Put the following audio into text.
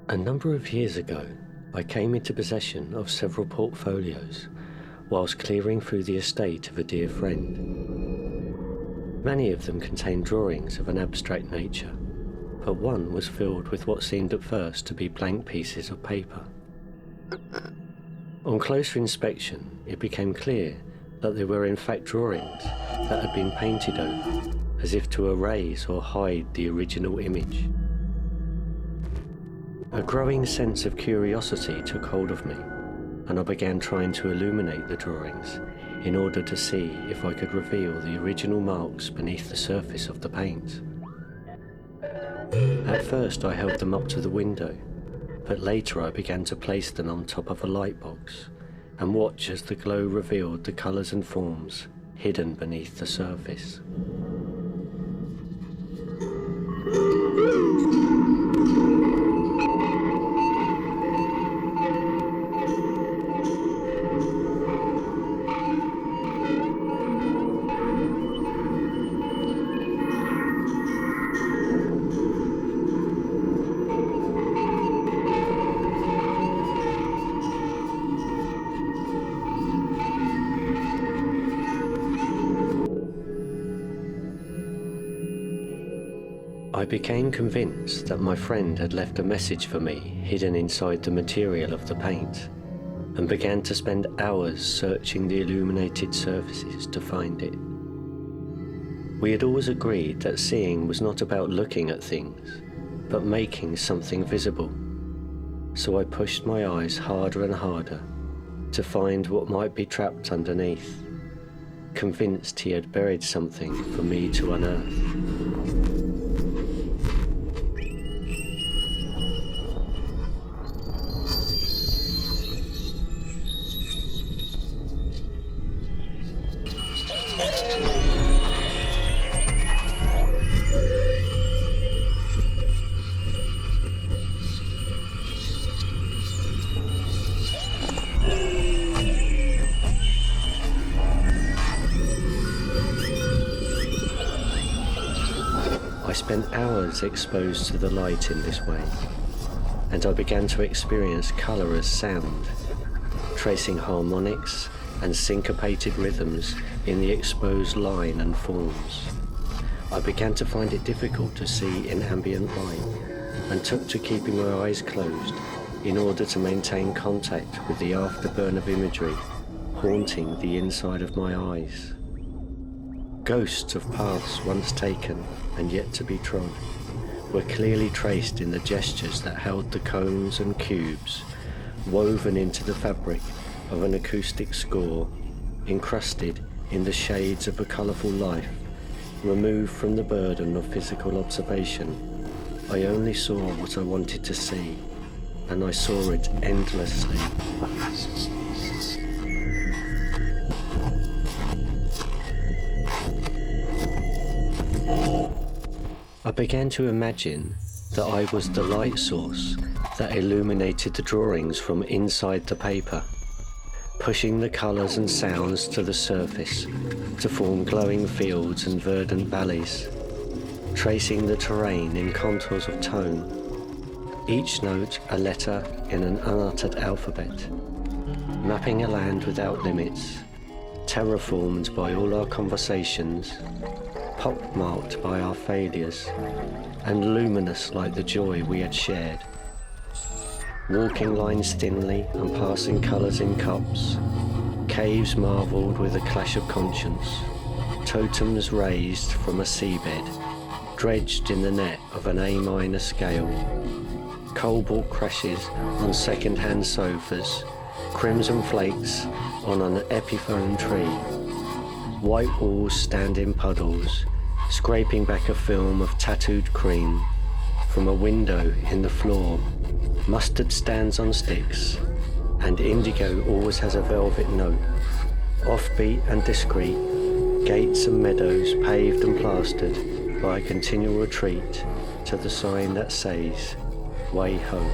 A number of years ago, I came into possession of several portfolios whilst clearing through the estate of a dear friend. Many of them contained drawings of an abstract nature, but one was filled with what seemed at first to be blank pieces of paper. On closer inspection, it became clear that they were in fact drawings that had been painted over, as if to erase or hide the original image. A growing sense of curiosity took hold of me, and I began trying to illuminate the drawings in order to see if I could reveal the original marks beneath the surface of the paint. At first I held them up to the window, but later I began to place them on top of a light box and watch as the glow revealed the colours and forms hidden beneath the surface. I became convinced that my friend had left a message for me hidden inside the material of the paint, and began to spend hours searching the illuminated surfaces to find it. We had always agreed that seeing was not about looking at things, but making something visible. So I pushed my eyes harder and harder to find what might be trapped underneath, convinced he had buried something for me to unearth. I spent hours exposed to the light in this way, and I began to experience colour as sound, tracing harmonics and syncopated rhythms in the exposed line and forms. I began to find it difficult to see in ambient light, and took to keeping my eyes closed in order to maintain contact with the afterburn of imagery haunting the inside of my eyes. Ghosts of paths once taken and yet to be trod were clearly traced in the gestures that held the cones and cubes woven into the fabric of an acoustic score, encrusted in the shades of a colourful life, removed from the burden of physical observation. I only saw what I wanted to see, and I saw it endlessly. I began to imagine that I was the light source that illuminated the drawings from inside the paper, pushing the colours and sounds to the surface to form glowing fields and verdant valleys, tracing the terrain in contours of tone, each note a letter in an unuttered alphabet, mapping a land without limits, terraformed by all our conversations, pockmarked by our failures, and luminous like the joy we had shared. Walking lines thinly and passing colours in cups, caves marvelled with a clash of conscience, totems raised from a seabed, dredged in the net of an A minor scale, cobalt crashes on second-hand sofas, crimson flakes on an epiphone tree, white walls stand in puddles, scraping back a film of tattooed cream from a window in the floor. Mustard stands on sticks, and indigo always has a velvet note. Offbeat and discreet, gates and meadows paved and plastered by a continual retreat to the sign that says, "Way home."